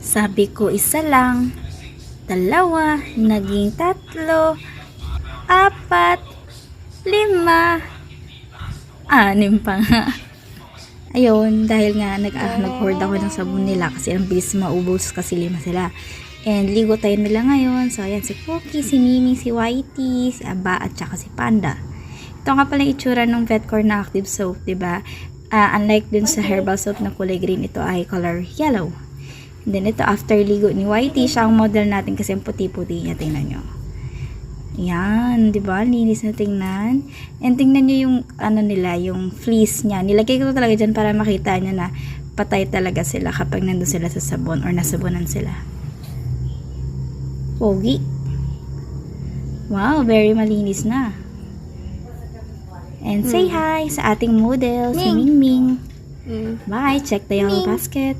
Sabi ko isa lang, dalawa, naging tatlo, apat, lima, anim pa nga. Ayun, dahil nga nag-hoard ako ng sabon nila kasi ang bilis maubos kasi 5 sila. And ligo tayo nila ngayon. So, ayan si Cookie, si Mimi, si Whitey, si Aba, at saka si Panda. Ito nga pala yung itsura ng Vetcore na active soap, diba? Unlike dun sa herbal soap na kulay green, ito ay color yellow. And then ito, after ligo ni Whitey, siya ang model natin kasi ang puti-puti niya. Tingnan nyo. Yan, di ba? Linis na tingnan. And tingnan nyo yung, ano nila, yung fleece niya. Nilagay ko talaga dyan para makita nyo na patay talaga sila kapag nandun sila sa sabon or nasabunan sila. Pogi. Wow, very malinis na. And say hi sa ating model, si Ming Ming. Bye, check the yellow basket.